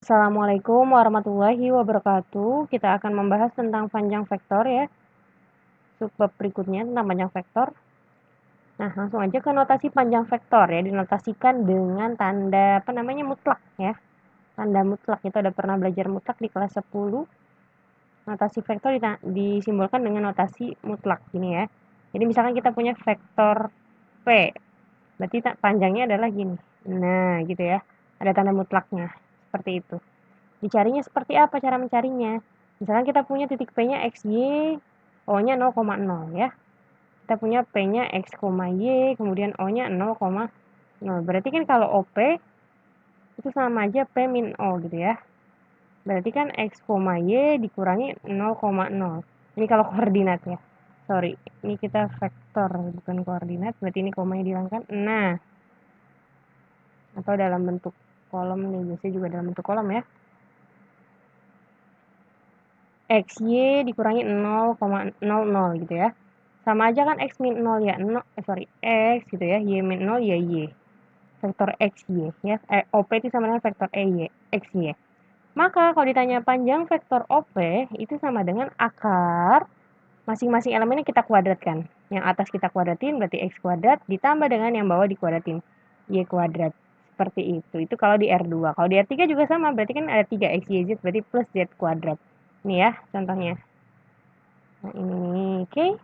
Assalamualaikum warahmatullahi wabarakatuh. Kita akan membahas tentang panjang vektor ya. Subbab berikutnya tentang panjang vektor. Nah, langsung aja ke notasi panjang vektor ya. Dinotasikan dengan tanda mutlak ya. Tanda mutlak itu ada pernah belajar mutlak di kelas 10. Notasi vektor disimbolkan dengan notasi mutlak gini ya. Jadi misalkan kita punya vektor P. Berarti panjangnya adalah gini. Nah, gitu ya. Ada tanda mutlaknya. Seperti itu. Dicarinya seperti apa cara mencarinya? Misalkan kita punya titik P-nya XY, O-nya 0,0 ya. Kita punya P-nya X, Y, kemudian O-nya 0,0. Berarti kan kalau OP itu sama aja P min O gitu ya. Berarti kan X, Y dikurangi 0,0. Ini kalau koordinat ya. Sorry, ini kita vektor bukan koordinat, berarti ini komanya dihilangkan. Nah, atau dalam bentuk kolom nih, biasanya juga dalam bentuk kolom ya. XY dikurangi 0,00 gitu ya. Sama aja kan X min 0 ya, X gitu ya, Y min 0 ya Y. Vektor XY ya, OP itu sama dengan vektor XY. Maka kalau ditanya panjang vektor OP itu sama dengan akar masing-masing elemennya kita kuadratkan. Yang atas kita kuadratin berarti X kuadrat ditambah dengan yang bawah dikuadratin Y kuadrat. Seperti itu. Itu kalau di R2. Kalau di R3 juga sama, berarti kan ada 3 X, Y, Z, berarti plus Z kuadrat. Ini ya contohnya. Nah ini, oke.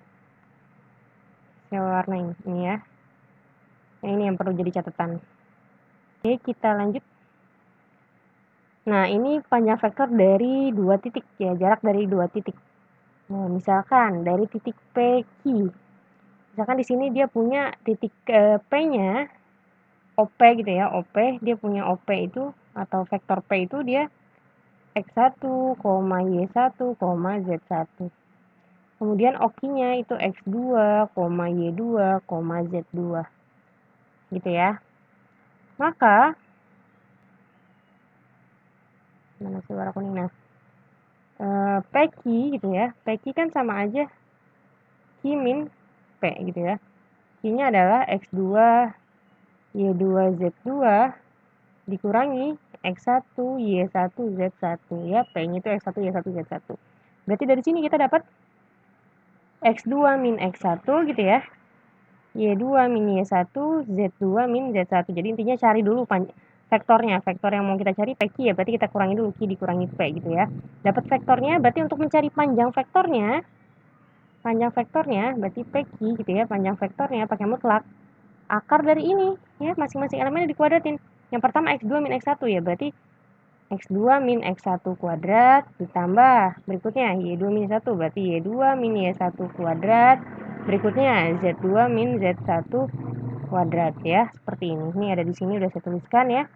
Saya warnain ini ya. Nah, ini yang perlu jadi catatan. Oke, kita lanjut. Nah, ini panjang vektor dari 2 titik ya, jarak dari 2 titik. Nah, misalkan dari titik PQ. Misalkan di sini dia punya titik P-nya OP gitu ya, OP, dia punya OP itu atau vektor P itu dia X1, Y1, Z1. Kemudian OQ-nya itu X2, Y2, Z2. Gitu ya. Maka mana sih warna kuning? Nah, PQ gitu ya. PQ kan sama aja Q min P gitu ya. Q-nya adalah X2, Y2, Z2 dikurangi X1, Y1, Z1 ya. P-nya itu X1, Y1, Z1. Berarti dari sini kita dapat X2 min X1 gitu ya. Y2 min Y1, Z2 min Z1. Jadi intinya cari dulu vektornya. Vektor yang mau kita cari PQ ya, berarti kita kurangi dulu Q dikurangi P gitu ya. Dapat vektornya, berarti untuk mencari panjang vektornya berarti PQ gitu ya, panjang vektornya pakai mutlak. Akar dari ini ya, masing-masing elemennya dikuadratin. Yang pertama X2 min X1 ya, berarti X2 min X1 kuadrat ditambah berikutnya Y2 min 1 berarti Y2 min Y1 kuadrat. Berikutnya Z2 min Z1 kuadrat ya, seperti ini. Ini ada di sini udah saya tuliskan ya.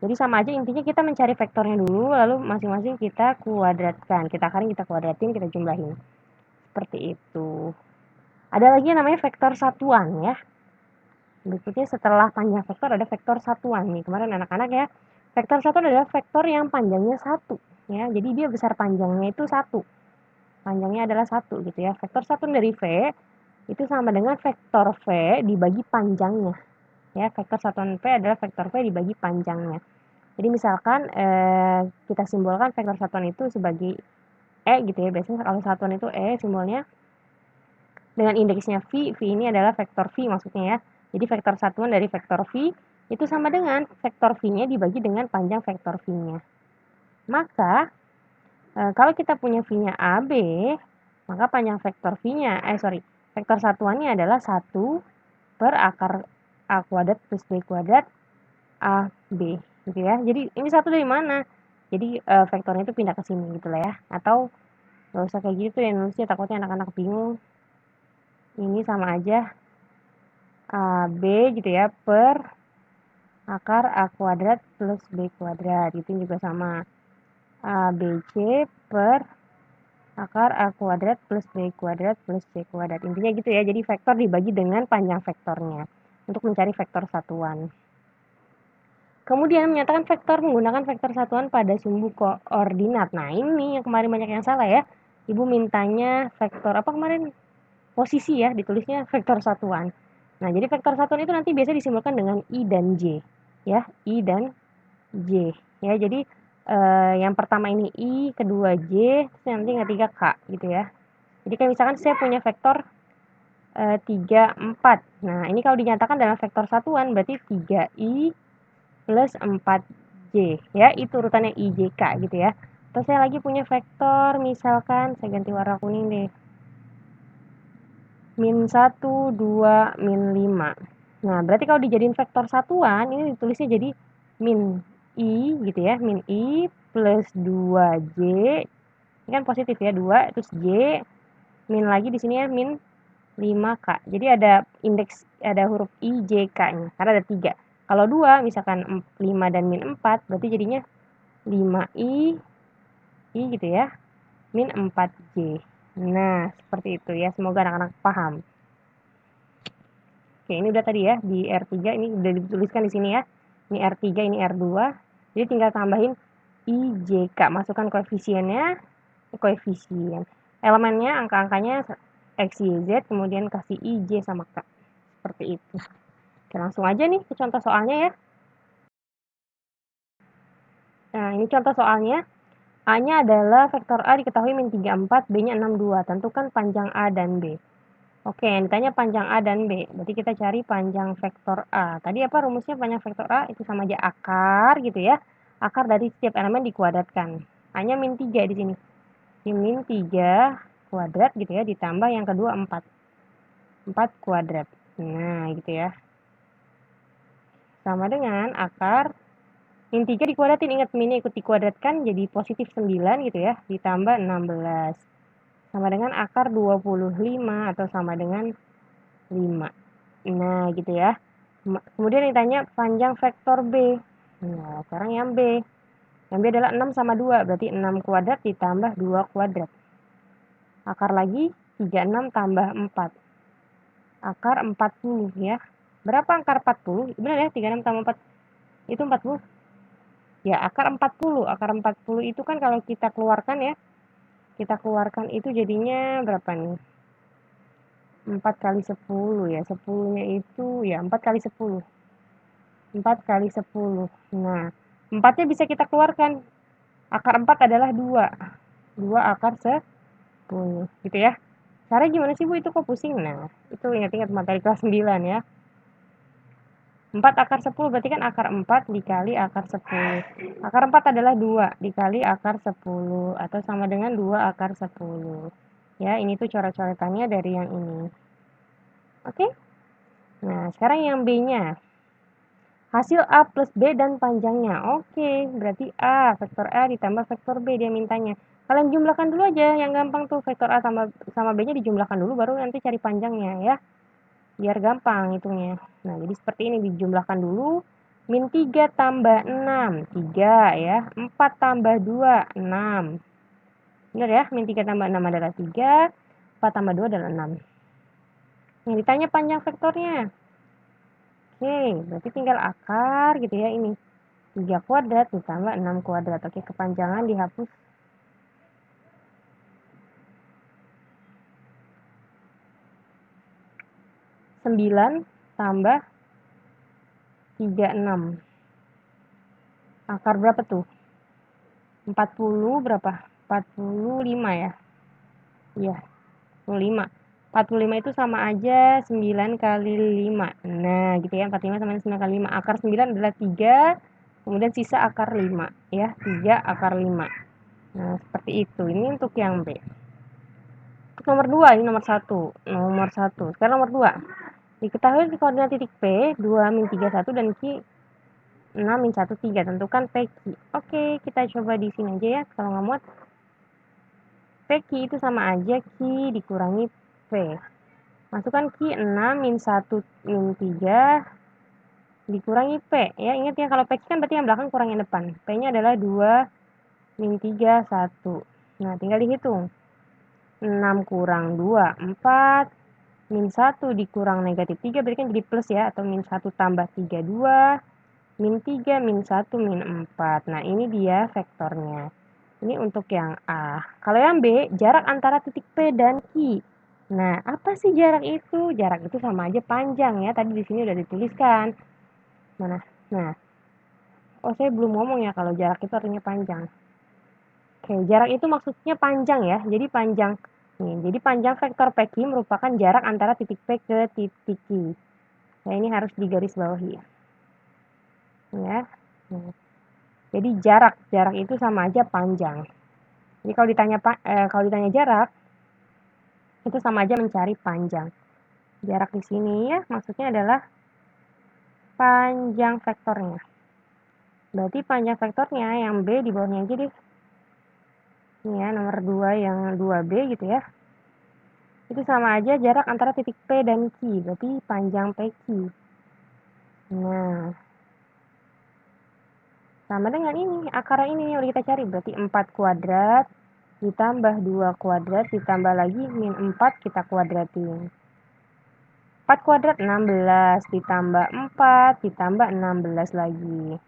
Jadi sama aja intinya kita mencari vektornya dulu lalu masing-masing kita kuadratkan. Kita akarin, kita kuadratin, kita jumlahin. Seperti itu. Ada lagi yang namanya vektor satuan ya. Berikutnya setelah panjang vektor ada vektor satuan nih. Kemarin anak-anak ya. Vektor satuan adalah vektor yang panjangnya 1 ya. Jadi dia besar panjangnya itu 1. Panjangnya adalah 1 gitu ya. Vektor satuan dari V itu sama dengan vektor V dibagi panjangnya. Ya, vektor satuan V adalah vektor V dibagi panjangnya. Jadi misalkan kita simbolkan vektor satuan itu sebagai E gitu ya. Biasanya kalau satuan itu E simbolnya dengan indeksnya V ini adalah vektor V maksudnya ya. Jadi vektor satuan dari vektor V itu sama dengan vektor V-nya dibagi dengan panjang vektor V-nya. Maka kalau kita punya V-nya AB, maka panjang vektor V-nya, vektor satuannya adalah 1 per akar A kuadrat plus B kuadrat AB gitu ya. Jadi ini 1 dari mana? Jadi vektornya itu pindah ke sini gitu lah ya. Atau nggak usah kayak gitu ya nulisnya, takutnya anak-anak bingung. Ini sama aja AB gitu ya per akar A kuadrat plus B kuadrat. Itu juga sama ABC per akar A kuadrat plus B kuadrat plus C kuadrat. Intinya gitu ya, jadi vektor dibagi dengan panjang vektornya untuk mencari vektor satuan. Kemudian menyatakan vektor menggunakan vektor satuan pada sumbu koordinat. Nah ini yang kemarin banyak yang salah ya. Ibu mintanya vektor apa kemarin? Posisi ya, ditulisnya vektor satuan. Nah jadi vektor satuan itu nanti biasa disimbolkan dengan I dan J. Ya, I dan J. Ya, jadi Yang pertama ini I, kedua J, terus nanti yang ketiga K gitu ya. Jadi kayak misalkan saya punya vektor 3, 4. Nah, ini kalau dinyatakan dalam vektor satuan berarti 3I plus 4J ya, itu urutannya I, J, K gitu ya. Terus saya lagi punya vektor, misalkan saya ganti warna kuning deh. Min 1, 2, min 5. Nah, berarti kalau dijadiin vektor satuan, ini ditulisnya jadi min I gitu ya, min I plus 2J. Ini kan positif ya, 2, terus J, min lagi di sini ya, min 5K. Jadi ada indeks, ada huruf I, J, K-nya, karena ada 3. Kalau 2, misalkan 5 dan min 4, berarti jadinya 5I, I gitu ya, min 4J. Nah, seperti itu ya, semoga anak-anak paham. Oke, ini udah tadi ya, di R3 ini udah dituliskan di sini ya. Ini R3, ini R2. Jadi tinggal tambahin I, J, K. Masukkan koefisiennya, koefisien. Elemennya, angka-angkanya X, Y, Z, kemudian kasih I, J, sama K. Seperti itu. Oke, langsung aja nih ke contoh soalnya ya. Nah, ini contoh soalnya. A-nya adalah vektor A diketahui min 34, B-nya 62. Tentukan panjang A dan B. Oke, yang ditanya panjang A dan B. Berarti kita cari panjang vektor A. Tadi apa rumusnya panjang vektor A? Itu sama aja akar gitu ya. Akar dari setiap elemen dikuadratkan. A-nya min 3 di sini. Di min 3 kuadrat gitu ya, ditambah yang kedua 4. 4 kuadrat. Nah, gitu ya. Sama dengan akar min 3 dikuadratin, ingat minnya ikut dikuadratkan jadi positif 9 gitu ya, ditambah 16. Sama dengan akar 25 atau sama dengan 5. Nah, gitu ya. Kemudian ditanya panjang vektor B. Nah, sekarang yang B. Yang B adalah 6 sama 2, berarti 6 kuadrat ditambah 2 kuadrat. Akar lagi 36 tambah 4. Akar 40 ya. Berapa akar 40? Benar ya, 36 tambah 4 itu 40. Ya, akar 40. Akar 40 itu kan kalau kita keluarkan ya, kita keluarkan itu jadinya berapa nih? 4 kali 10 ya. 10-nya itu ya 4 kali 10. 4 kali 10. Nah, 4-nya bisa kita keluarkan. Akar 4 adalah 2. 2 akar 10. Gitu ya. Caranya gimana sih Bu? Itu kok pusing? Nah, itu ingat-ingat materi kelas 9 ya. 4 akar 10 berarti kan akar 4 dikali akar 10. Akar 4 adalah 2 dikali akar 10 atau sama dengan 2 akar 10. Ya, ini tuh coret-coretannya dari yang ini. Oke? Nah, sekarang yang B-nya. Hasil A plus B dan panjangnya. Oke, berarti A, vektor A ditambah vektor B dia mintanya. Kalian jumlahkan dulu aja, yang gampang tuh vektor A sama B-nya dijumlahkan dulu baru nanti cari panjangnya ya. Biar gampang hitungnya. Nah, jadi seperti ini dijumlahkan dulu. Min 3 tambah 6, 3 ya. 4 tambah 2, 6. Benar ya, min 3 tambah 6 adalah 3, 4 tambah 2 adalah 6. Yang ditanya panjang vektornya. Oke, berarti tinggal akar gitu ya ini. 3 kuadrat ditambah 6 kuadrat. Oke, kepanjangan dihapus. Sembilan tambah 36. Akar berapa tuh? 40 berapa? 45 ya? Iya, 45. 45 itu sama aja 9 kali 5. Nah, gitu ya. 45 sama 9 kali 5. Akar 9 adalah 3, kemudian sisa akar 5. Ya, 3 akar 5. Nah, seperti itu. Ini untuk yang B. Nomor 2, ini nomor 1. Nomor 1. Sekarang nomor 2. Diketahui koordinat titik P, 2 min 3, 1, dan Q 6 min 1, 3. Tentukan PQ. Oke, kita coba di sini aja ya. Kalau nggak muat, PQ itu sama aja Q dikurangi P. Masukkan Q 6 min 1 min 3 dikurangi P. Ya, ingat ya kalau PQ kan berarti yang belakang kurang yang depan. P-nya adalah 2 min 3, 1. Nah, tinggal dihitung. 6 kurang 2, 4. Min 1 dikurang negatif 3 berarti kan jadi plus ya. Atau min 1 tambah 3, 2. Min 3, min 1, min 4. Nah, ini dia vektornya. Ini untuk yang A. Kalau yang B, jarak antara titik P dan Q. Nah, apa sih jarak itu? Jarak itu sama aja panjang ya. Tadi di sini udah dituliskan. Mana? Nah, Oh, saya belum ngomong ya kalau jarak itu artinya panjang. Oke, jarak itu maksudnya panjang ya. Jadi panjang nih. Jadi panjang vektor PQ merupakan jarak antara titik P ke titik Q. Nah, ini harus digarisbawahi ya. Ya. Nah, jadi jarak itu sama aja panjang. Jadi kalau ditanya jarak itu sama aja mencari panjang. Jarak di sini ya maksudnya adalah panjang vektornya. Berarti panjang vektornya yang B di bawahnya aja deh. Ini ya nomor 2 yang 2B gitu ya. Itu sama aja jarak antara titik P dan Q, berarti panjang PQ. Nah, sama dengan ini, akar ini yang kita cari, berarti 4 kuadrat ditambah 2 kuadrat ditambah lagi min 4 kita kuadratin. 4 kuadrat 16 ditambah 4 ditambah 16 lagi.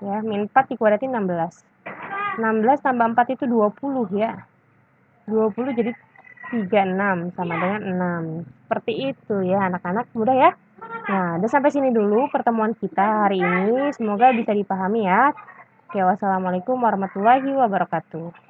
Ya, min 4 dikuadratin 16. 16 tambah 4 itu 20 ya. 20 jadi 36 sama dengan 6. Seperti itu ya anak-anak, mudah ya. Nah, udah sampai sini dulu pertemuan kita hari ini. Semoga bisa dipahami ya. Oke, wassalamualaikum warahmatullahi wabarakatuh.